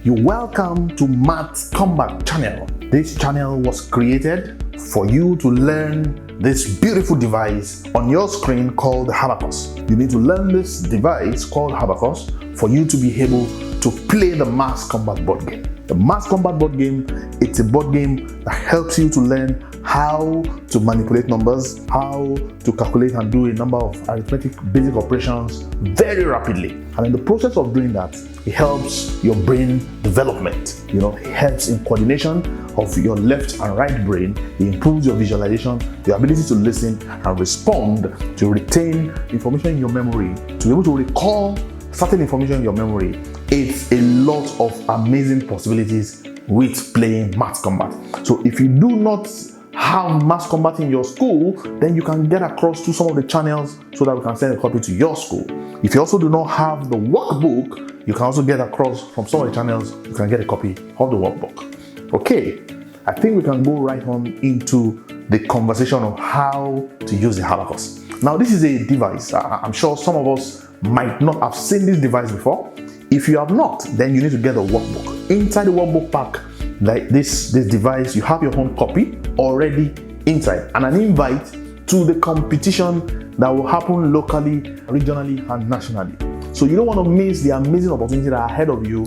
You're welcome to Maths Combat channel. This channel was created for you to learn this beautiful device on your screen called the Abacus. You need to learn this device called Abacus for you to be able to play the Maths Combat board game. The Maths Combat board game, it's a board game that helps you to learn how to manipulate numbers, how to calculate and do a number of arithmetic basic operations very rapidly. And in the process of doing that, it helps your brain development. It helps in coordination of your left and right brain. It improves your visualization, your ability to listen and respond, to retain information in your memory, to be able to recall certain information in your memory. It's a lot of amazing possibilities with playing Maths Combat. So if you do not have Maths Combat in your school, then you can get across to some of the channels so that we can send a copy to your school. If you also do not have the workbook, you can also get across from some of the channels. You can get a copy of the workbook. Okay, I think we can go right on into the conversation of how to use the Abacus. Now, this is a device. I'm sure some of us might not have seen this device before. If you have not, then you need to get a workbook. Inside the workbook pack, like this device, you have your own copy already inside and an invite to the competition that will happen locally, regionally, and nationally. So you don't want to miss the amazing opportunity that are ahead of you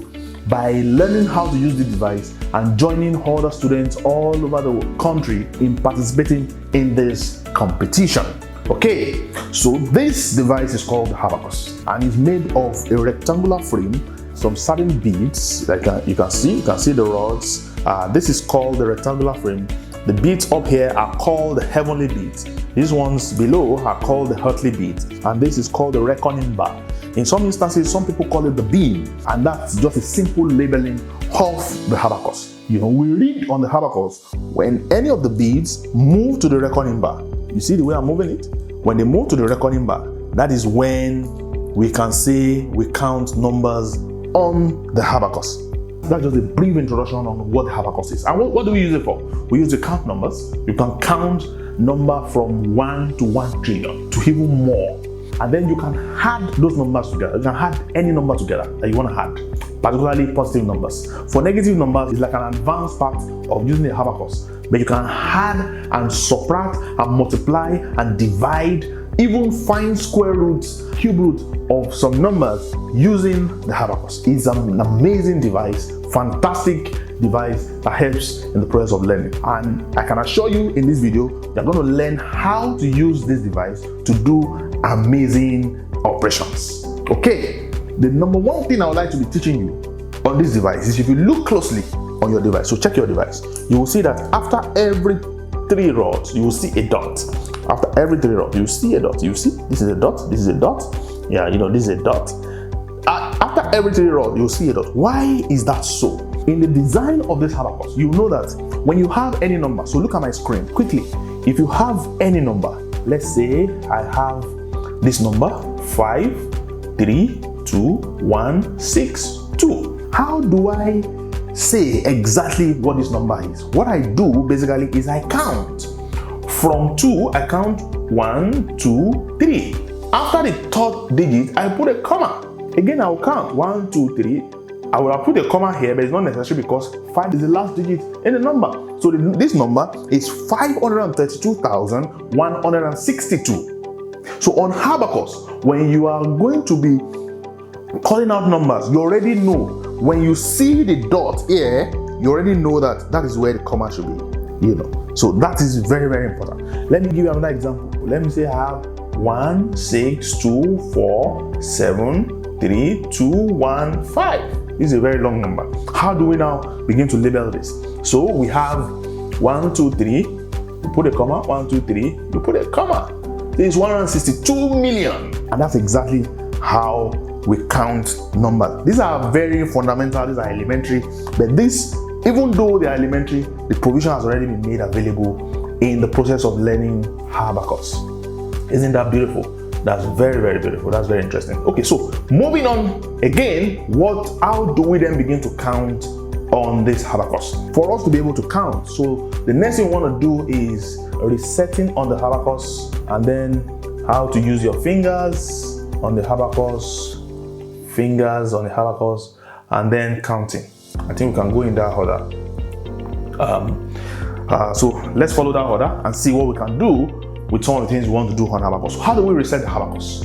by learning how to use the device and joining other students all over the country in participating in this competition. Okay, so this device is called Abacus and it's made of a rectangular frame, some certain beads, like you can see the rods. This is called the rectangular frame. The beads up here are called the heavenly beads. These ones below are called the earthly beads, and this is called the reckoning bar. In some instances, some people call it the beam, and that's just a simple labeling of the Abacus. We read on the Abacus when any of the beads move to the reckoning bar. You see the way I'm moving it? When they move to the reckoning bar, that is when we can say we count numbers on the Abacus. That's just a brief introduction on what the Abacus is. And what do we use it for? We use it to count numbers. You can count number from 1 to 1 trillion to even more. And then you can add those numbers together. You can add any number together that you want to add, particularly positive numbers. For negative numbers, it's like an advanced part of using the Abacus. But you can add and subtract and multiply and divide, even find square roots, cube roots of some numbers using the Abacus. It's an amazing device, fantastic device that helps in the process of learning. And I can assure you in this video, you're going to learn how to use this device to do amazing operations. Okay, the number one thing I would like to be teaching you on this device is if you look closely on your device, so check your device, you will see that after every 3 rods, you will see a dot. After every 3 rods, you see a dot. You see, this is a dot, this is a dot. Yeah, this is a dot. After every 3 rods, you'll see a dot. Why is that so? In the design of this Abacus, you know that when you have any number, so look at my screen quickly. If you have any number, let's say I have this number 5, 3, 2, 1, 6, 2. How do I say exactly what this number is? What I do basically is I count. From 2, I count 1, 2, 3. After the 3rd digit, I put a comma. Again, I'll count 1, 2, 3. I will have put a comma here, but it's not necessary because 5 is the last digit in the number. So this number is 532,162. So on Abacus, when you are going to be calling out numbers, you already know. When you see the dot here, you already know that is where the comma should be. So that is very, very important. Let me give you another example. Let me say I have 1, 6, 2, 4, 7, 3, 2, 1, 5. This is a very long number. How do we now begin to label this? So we have 1, 2, 3. You put a comma. 1, 2, 3. You put a comma. This is 162 million. And that's exactly how we count numbers. These are very fundamental. These are elementary. But this, even though they are elementary, the provision has already been made available in the process of learning Abacus. Isn't that beautiful? That's very, very beautiful. That's very interesting. Okay, so moving on again, how do we then begin to count on this Abacus? For us to be able to count, so the next thing we want to do is resetting on the Abacus, and then how to use your fingers on the Abacus, and then counting. I think we can go in that order. So let's follow that order and see what we can do with some of the things we want to do on Abacus. So how do we reset the Abacus?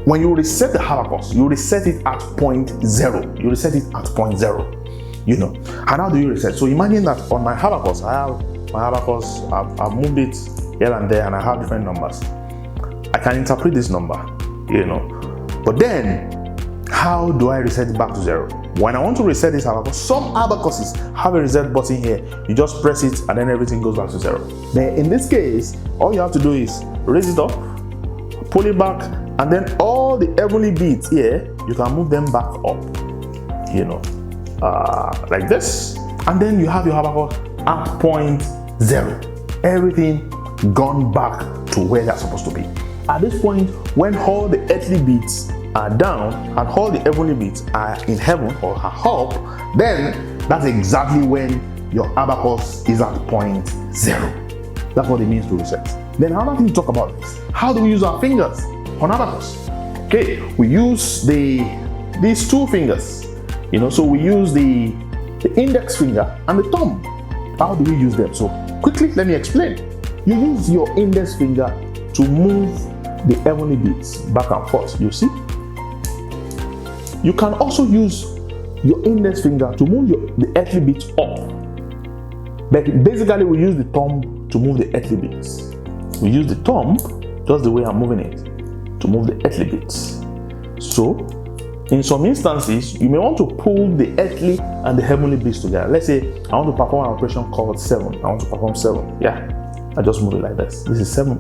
When you reset the Abacus, you reset it at point 0. You reset it at point 0. You know. And how do you reset? So imagine that on my Abacus, I have my Abacus, I've moved it here and there, and I have different numbers. I can interpret this number, you know. But then, how do I reset it back to 0? When I want to reset this Abacus, some Abacuses have a reset button here. You just press it and then everything goes back to 0. Then in this case, all you have to do is raise it up, pull it back, and then all the heavenly beats here, you can move them back up, you know, like this. And then you have your Abacus at point 0. Everything gone back to where they're supposed to be. At this point, when all the earthly beats are down and all the heavenly beats are in heaven or are up, then that's exactly when your Abacus is at point 0. That's what it means to reset. Then another thing to talk about is, how do we use our fingers on Abacus? Okay, we use these two fingers, you know, so we use the index finger and the thumb. How do we use them? So quickly, let me explain. You use your index finger to move the heavenly beats back and forth, you see? You can also use your index finger to move the earthly beats up. But basically, we use the thumb to move the earthly beats. We use the thumb, just the way I'm moving it, to move the earthly beats. So, in some instances, you may want to pull the earthly and the heavenly beats together. Let's say I want to perform an operation called 7. I want to perform 7. Yeah, I just move it like this. This is 7.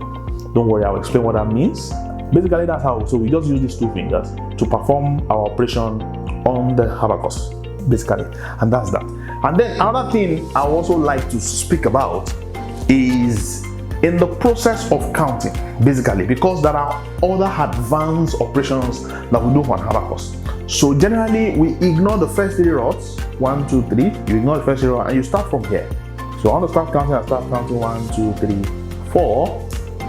Don't worry, I'll explain what that means. Basically, that's how. So we just use these two fingers to perform our operation on the Abacus, basically, and that's that. And then another thing I also like to speak about is in the process of counting, basically, because there are other advanced operations that we do on Abacus. So generally, we ignore the first 3 rods, 1, 2, 3. You ignore the first 3 rods and you start from here. So I want to start counting. I start counting 1, 2, 3, 4.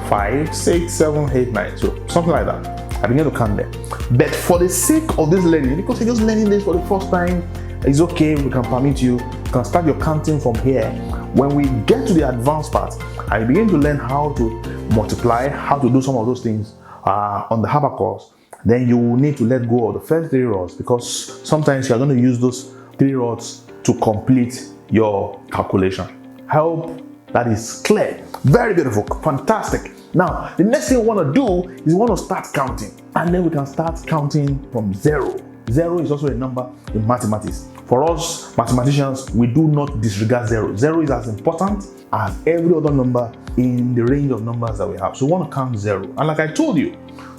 5, 6, 7, 8, 9, so something like that. I begin to count there. But for the sake of this learning, because you're just learning this for the first time, it's okay, we can permit you. You can start your counting from here. When we get to the advanced part, I begin to learn how to multiply, how to do some of those things on the Abacus. Then you will need to let go of the first 3 rods, because sometimes you're going to use those 3 rods to complete your calculation. I hope that is clear. Very beautiful, fantastic. Now, the next thing we want to do is we want to start counting, and then we can start counting from 0. 0 is also a number in mathematics. For us mathematicians, we do not disregard 0. 0 is as important as every other number in the range of numbers that we have. So we want to count 0. And like I told you,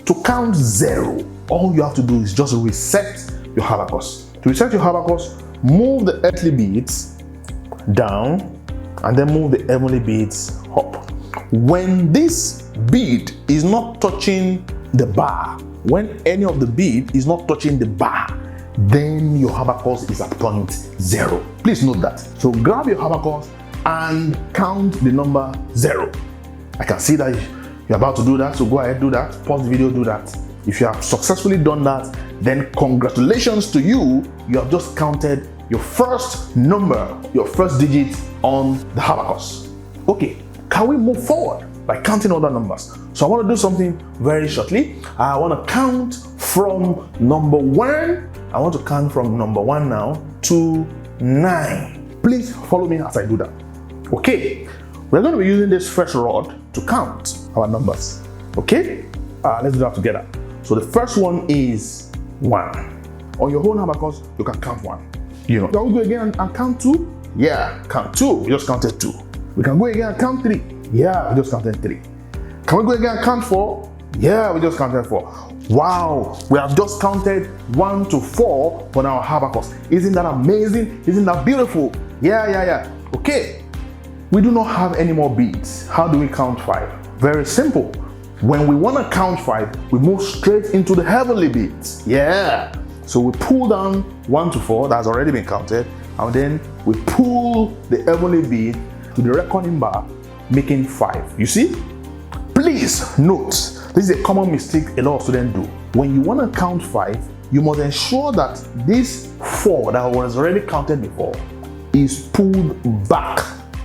to count 0, all you have to do is just reset your Abacus. To reset your Abacus, move the earthly beats down and then move the heavenly beats up. When this bead is not touching the bar, when any of the bead is not touching the bar, then your Abacus is at point 0. Please note that. So grab your Abacus and count the number 0. I can see that you're about to do that, so go ahead, do that. Pause the video, do that. If you have successfully done that, then congratulations to you. You have just counted your first number, your first digit on the Abacus. Okay, can we move forward by counting other numbers? So I want to do something very shortly. I want to count from number 1. I want to count from number 1 now to 9. Please follow me as I do that. Okay, we're going to be using this first rod to count our numbers. Okay, let's do that together. So the first one is 1. On your own Abacus, you can count 1. You know, can we go again and count 2? Yeah, count 2. We just counted 2. We can go again and count 3. Yeah, we just counted 3. Can we go again and count 4? Yeah, we just counted 4. Wow, we have just counted 1 to 4 on our Abacus. Isn't that amazing? Isn't that beautiful? Yeah. Okay, we do not have any more beads. How do we count 5? Very simple. When we want to count 5, we move straight into the heavenly beats. Yeah. So we pull down 1 to 4, that's already been counted, and then we pull the heavenly beat to the reckoning bar, making 5. You see? Please note This is a common mistake a lot of students do. When you want to count 5, you must ensure that this 4 that was already counted before is pulled back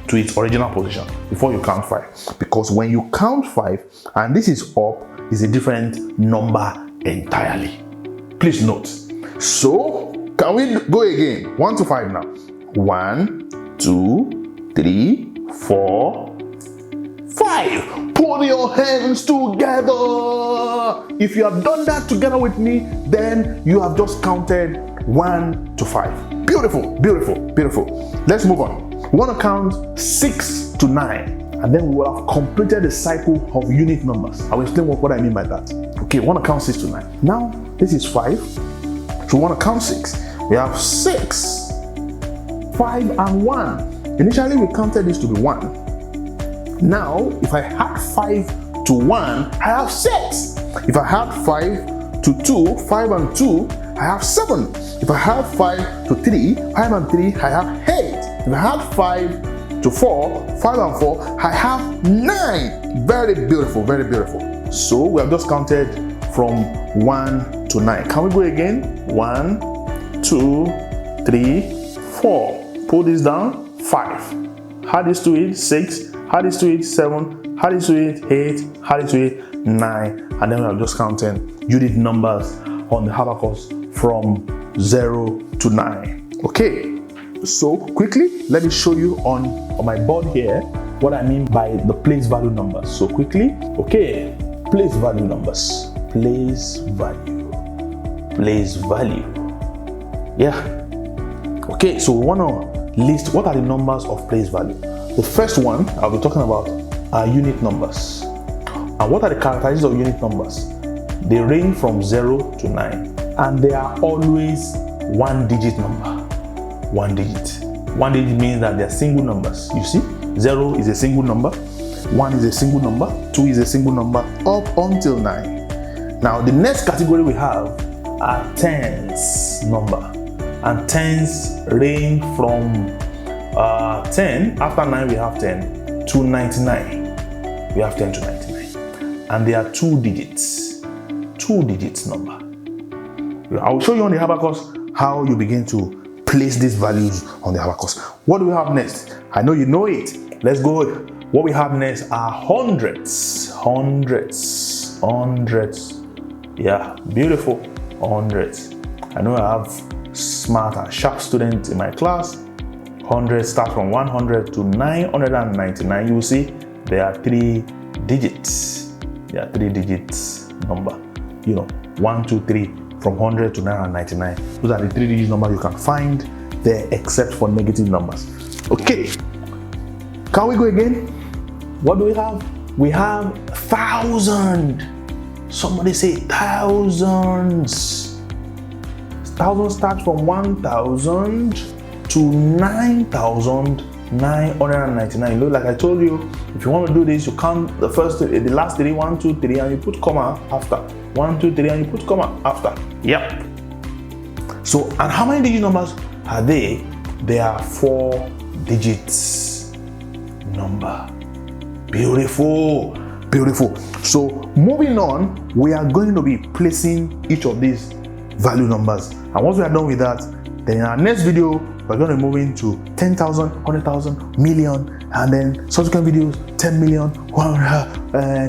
to its original position before you count 5. Because when you count 5 and this is up, it's a different number entirely. Please note. So, can we go again? 1 to 5 now. 1, 2, 3, 4, 5. Put your hands together. If you have done that together with me, then you have just counted 1 to 5. Beautiful, beautiful, beautiful. Let's move on. We want to count 6 to 9. And then we will have completed the cycle of unit numbers. I will explain what I mean by that. Okay, we want to count 6 to 9. Now, this is 5. So we want to count 6. We have 6, 5, and 1. Initially, we counted this to be 1. Now, if I add 5 to 1, I have 6. If I add 5 to 2, 5 and 2, I have 7. If I add 5 to 3, 5 and 3, I have 8. If I add 5 to 4, 5 and 4, I have 9. Very beautiful, very beautiful. So we have just counted from 1 to 9. Can we go again? 1, 2, 3, 4. Pull this down. 5. Add this to it. 6. Add this to it. 7. Add this to it. 8. Add this to it. 9. And then we are just counting unit numbers on the abacus from 0 to 9. Okay. So quickly, let me show you on my board here what I mean by the place value numbers. So quickly, okay, place value numbers. Place value. Place value. Yeah. Okay, so we want to list what are the numbers of place value. The first one I'll be talking about are unit numbers. And what are the characteristics of unit numbers? They range from 0 to 9. And they are always one digit number. One digit. One digit means that they are single numbers. You see, 0 is a single number, 1 is a single number, 2 is a single number, up until 9. Now, the next category we have are tens number. And tens range from 10, after 9 we have 10, to 99. We have 10 to 99. And they are 2 digits. 2 digits number. I will show you on the abacus how you begin to place these values on the abacus. What do we have next? I know you know it. Let's go. What we have next are hundreds. Hundreds. Hundreds. Yeah, beautiful. Hundreds. I know I have smart and sharp students in my class. 100 starts from 100 to 999. You will see there are 3 digits. There are 3 digits number. 1, 2, 3. From 100 to 999. Those are the 3 digit numbers you can find there except for negative numbers. Okay. Can we go again? What do we have? We have 1,000. Somebody say thousands. 1,000 starts from 1,000 to 9,999. Look, like I told you, if you want to do this, you count the last 3, 1, 2, 3, and you put comma after. 1, 2, 3, and you put comma after. Yep. So, and how many digit numbers are they? They are 4 digits number. Beautiful, beautiful. So, moving on, we are going to be placing each of these value numbers. And once we are done with that, then in our next video, we're going to move into 10,000, 100,000, million, and then subsequent videos, 10 million,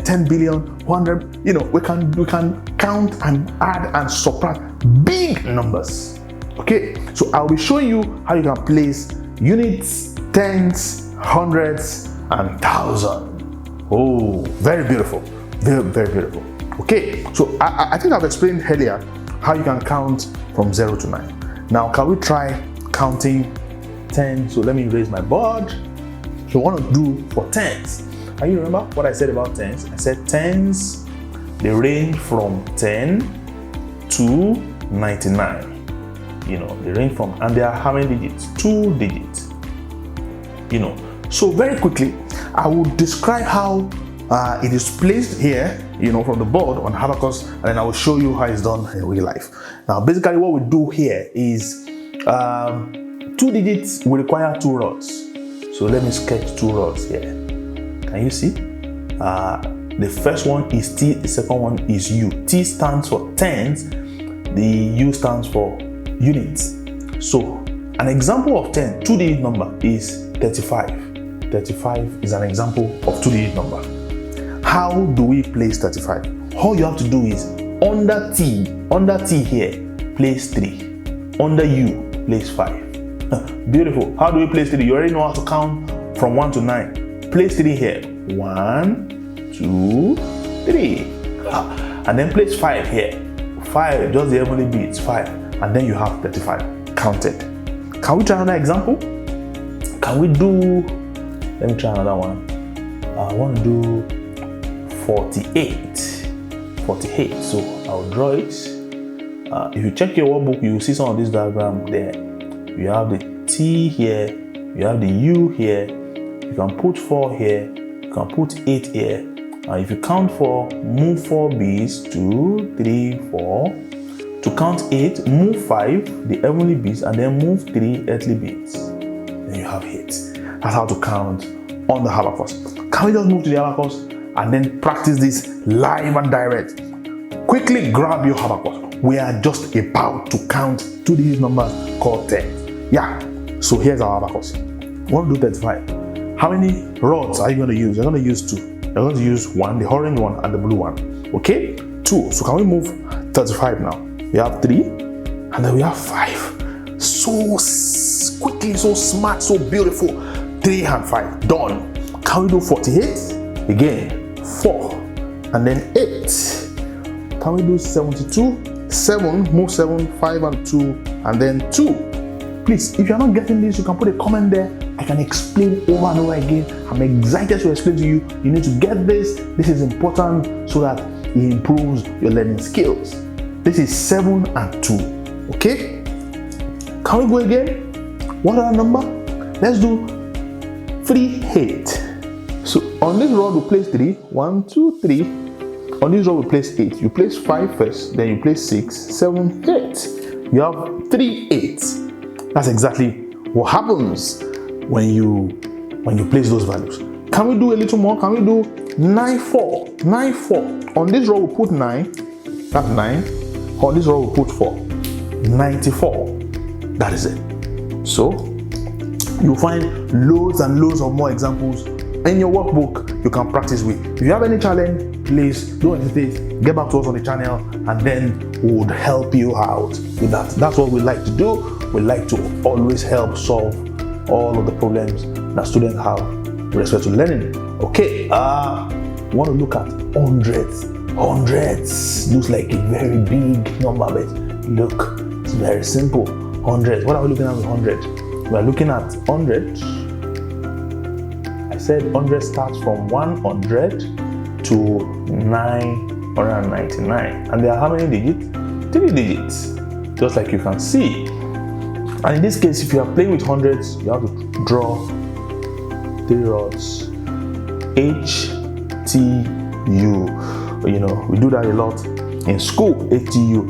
10 billion, 100. We can count and add and subtract big numbers. Okay, so I'll be showing you how you can place units, tens, hundreds, and thousands. Oh, very beautiful, very, very beautiful. Okay, so I think I've explained earlier how you can count from 0 to 9. Now, can we try counting 10? So let me erase my board. So what I want to do for tens. Can you remember what I said about tens? I said tens, they range from 10 to 99. They range from, and they are how many digits? 2 digits. So very quickly, I will describe how it is placed here, from the board on abacus, and then I will show you how it's done in real life. Now, basically what we do here is 2 digits will require 2 rods. So let me sketch 2 rods here. Can you see? The first one is T, the second one is U. T stands for tens, the U stands for units. So an example of 10 2-digit number is 35. 35 is an example of 2-digit number. How do we place 35? All you have to do is under T here, place 3. Under U, place 5. Beautiful. How do we place 3? You already know how to count from 1 to 9. Place 3 here. 1, 2, 3. And then place 5 here. 5, just the heavenly beats, 5. And then you have 35 counted. Can we try another example? Can we do, let me try another one. I want to do 48. 48. So I'll draw it. If you check your workbook, you will see some of this diagram there. You have the T here, you have the U here, you can put 4 here, you can put 8 here. And if you count 4, move 4 beats, 2, 3, 4. To count 8, move 5, the heavenly beats, and then move 3 earthly beats. Then you have 8. That's how to count on the Abacus. Can we just move to the Abacus and then practice this live and direct? Quickly grab your Abacus. We are just about to count 2-digit numbers called 10. Yeah, so here's our Abacus. We want to do 35. How many rods are you going to use? You're going to use 2. You're going to use 1, the orange one and the blue one. Okay? 2. So can we move 35 now? We have 3 and then we have 5. So quickly, so smart, so beautiful. 3 and 5. Done. Can we do 48? Again, 4 and then 8. Can we do 72? 7, move 7, 5 and 2 and then 2. Please, if you're not getting this, you can put a comment there. I can explain over and over again. I'm excited to explain to you. You need to get this. This is important so that it improves your learning skills. This is 7 and 2. Okay? Can we go again? What other number? Let's do 3, 8. So on this rod we place 3. 1, 2, 3. On this rod we place 8. You place 5 first, then you place 6, 7, 8. You have 3, 8. That's exactly what happens when you place those values. Can we do a little more? Can we do 9, 4? 9, 4. On this row we put 9. That's 9. On this row we put 4. 94. That is it. So you'll find loads and loads of more examples in your workbook you can practice with. If you have any challenge, please don't hesitate. Get back to us on the channel and then we would help you out with that. That's what we like to do. We like to always help solve all of the problems that students have with respect to learning. Okay, we want to look at hundreds. Hundreds looks like a very big number, but look, it's very simple. Hundreds. What are we looking at with 100? We are looking at 100. I said 100 starts from 100 to 999. And there are how many digits? 3 digits. Just like you can see. And in this case, if you are playing with hundreds, you have to draw 3 rods. H, T, U. You know, we do that a lot in school. H, T, U.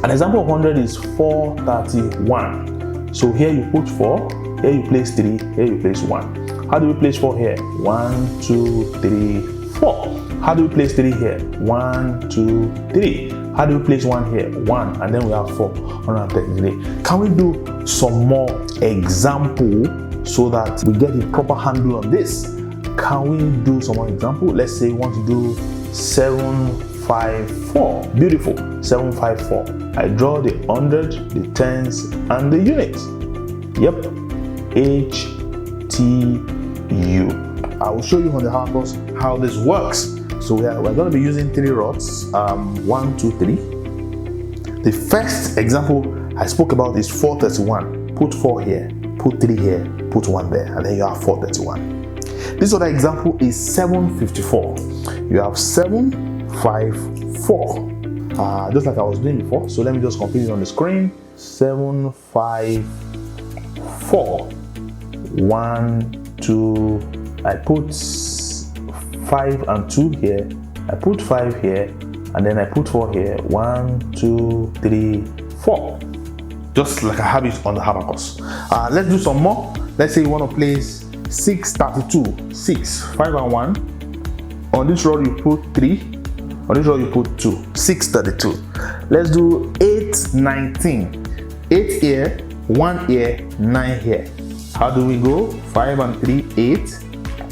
An example of 100 is 431. So here you put 4, here you place 3, here you place 1. How do we place 4 here? 1, 2, 3, 4. How do we place 3 here? 1, 2, 3. How do we place 1 here? 1, and then we have 433. Can we do some more example so that we get a proper handle on this? Can we do some more example? Let's say we want to do 754. Beautiful. 754. I draw the 100, the tens, and the units. Yep. H, T, U. I will show you on the Abacus how this works. So we're going to be using 3 rods. 1, 2, 3. The first example I spoke about is 431. Put 4 here, put 3 here, put 1 there, and then you have 431. This other example is 754. You have 754. Just like I was doing before. So let me just complete it on the screen. 754. 1, 2. I put 5 and 2 here. I put 5 here, and then I put 4 here. 1, 2, 3, 4. Just like I have it on the Abacus. Let's do some more. Let's say you want to place 632. 6, 5 and 1. On this rod you put 3. On this rod you put 2. 632. Let's do 819. 8 here, 1 here, 9 here. How do we go? 5 and 3, 8,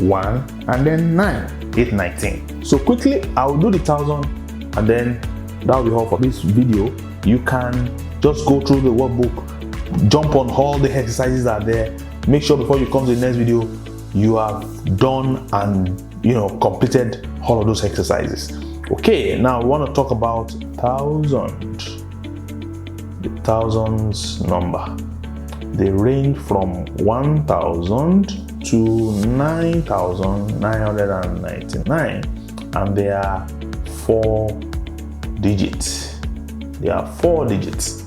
1, and then 9. 819. So quickly, I'll do the 1000, and then that will be all for this video. You can just go through the workbook, jump on all the exercises that are there. Make sure before you come to the next video, you have done and completed all of those exercises. Okay, now we want to talk about 1000. The thousands number. They range from 1000 to 9999, and they are 4 digits. They are 4 digits.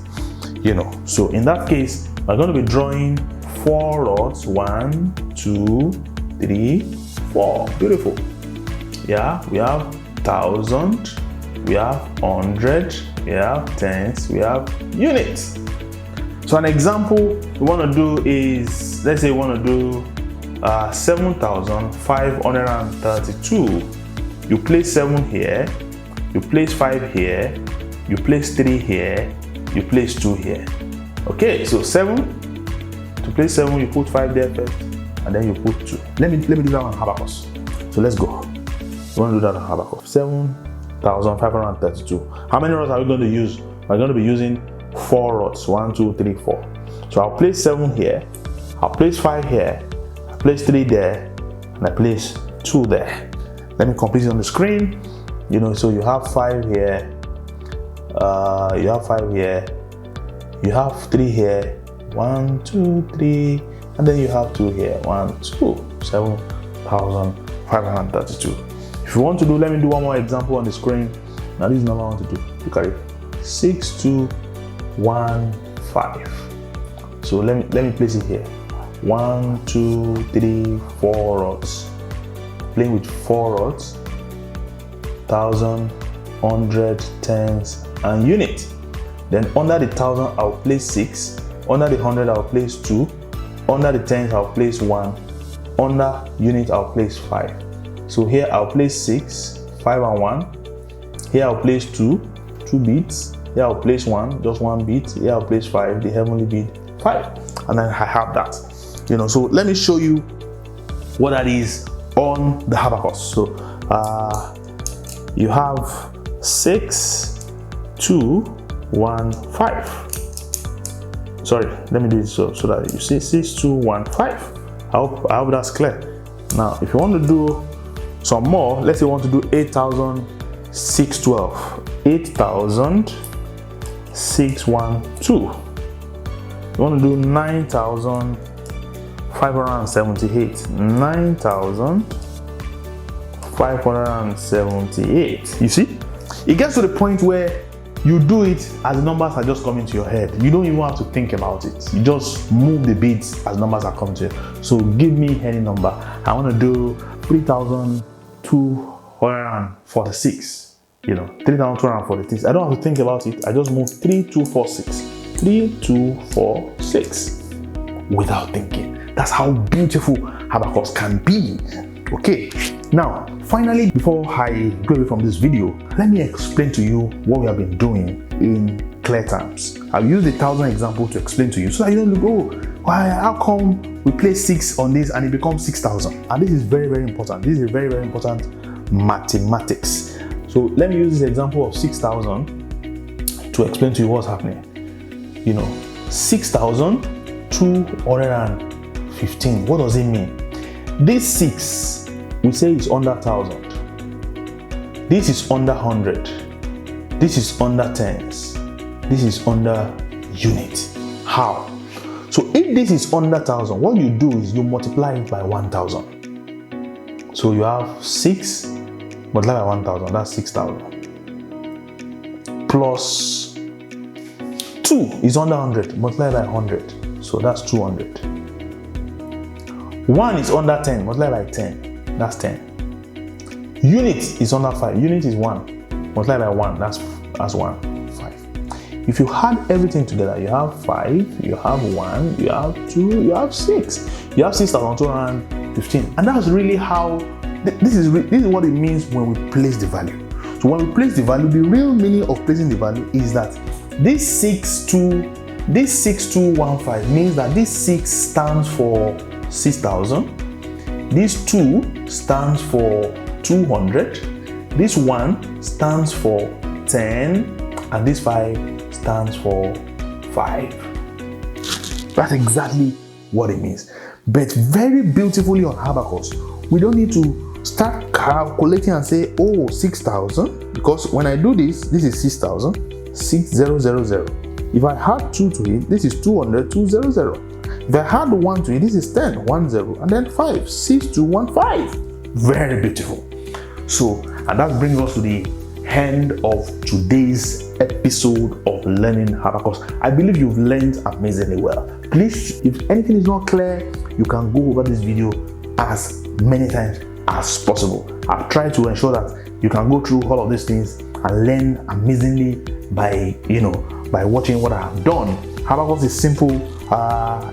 So in that case, we're going to be drawing 4 rods. 1, 2, 3, 4. Beautiful. Yeah, we have 1000, we have 100, we have tens, we have units. So an example we want to do is, let's say we want to do 7,532. You place 7 here, you place 5 here, you place 3 here, you place 2 here. Okay, so 7, to place 7 you put 5 there first, and then you put 2. Let me do that on Abacus. So let's go. We want to do that on Abacus. 7,532. How many rods are we going to use? We're going to be using 4 rods. 1, 2, 3, 4. So I'll place 7 here, I'll place 5 here, I place 3 there, and I place 2 there. Let me complete it on the screen. So you have 5 here, you have 5 here, you have 3 here, 1, 2, 3, and then you have 2 here, 1, 2, 7,532. If you want to do, let me do one more example on the screen. Now this is the number I want to do. Look at it. 6215. So let me place it here. 1, 2, 3, 4 rods. Playing with 4 rods. 1000, 100, tens, and unit. Then under the 1000 I'll place 6. Under the 100 I'll place 2. Under the tens I'll place 1. Under unit I'll place 5. So here I'll place 6, 5 and 1. Here I'll place 2 beads. Here I'll place 1, just 1 bead. Here I'll place 5, the heavenly bead, 5. And then I have that. So let me show you what that is on the Abacus. So you have 6, 2, 1, 5. Sorry, let me do it so that you see 6, 2, 1, 5. I hope that's clear. Now, if you want to do some more, let's say you want to do 8,612. 8,612. You want to do 9,578. 9,578. You see, it gets to the point where you do it as the numbers are just coming to your head. You don't even have to think about it. You just move the beats as numbers are coming to you. So give me any number. I want to do 3,246. 3,246. I don't have to think about it. I just move 3,246. 3,246 without thinking. That's how beautiful Abacus can be. Okay. Now, finally, before I go away from this video, let me explain to you what we have been doing in clear terms. I've used the 1000 example to explain to you so that you don't go, how come we place 6 on this and it becomes 6,000? And this is very, very important. This is very, very important mathematics. So let me use this example of 6,000 to explain to you what's happening. 6,215. What does it mean? This 6, we say is under 1,000. This is under 100. This is under tens. This is under unit. How? So if this is under 1,000, what you do is you multiply it by 1,000. So you have 6 multiplied by 1,000, that's 6,000. Plus 2 is under 100, multiplied by 100, so that's 200. 1 is under 10, multiplied by 10, that's 10. Unit is under 5, unit is 1, multiplied by 1, that's 1, 5. If you add everything together, you have 5, you have 1, you have 2, you have 6. You have 6,215, and that's really how This is what it means when we place the value. So when we place the value, the real meaning of placing the value is that this 6215 means that this 6 stands for 6,000, this 2 stands for 200, this 1 stands for 10, and this 5 stands for 5. That's exactly what it means. But very beautifully on Abacus, we don't need to start calculating and say, oh, 6,000, because when I do this, this is 6,000, 6000. If I add 2 to it, this is 200, 200. If I add 1 to it, this is 10, 10, and then 5, 6215. Very beautiful. So, and that brings us to the end of today's episode of Learning Abacus. I believe you've learned amazingly well. Please, if anything is not clear, you can go over this video as many times as possible. I've tried to ensure that you can go through all of these things and learn amazingly by watching what I have done. Abacus is simple,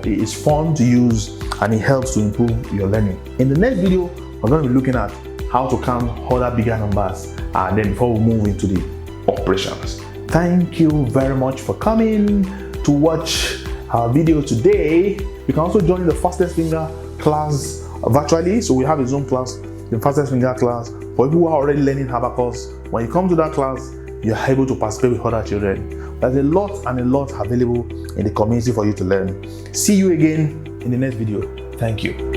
it's fun to use, and it helps to improve your learning. In the next video, we're going to be looking at how to count other bigger numbers, and then before we move into the operations. Thank you very much for coming to watch our video today. You can also join the Fastest Finger class virtually. So we have a Zoom class, the Fastest Finger class, for people who are already learning Abacus. When you come to that class, you're able to participate with other children. There's a lot available in the community for you to learn. See you again in the next video. Thank you.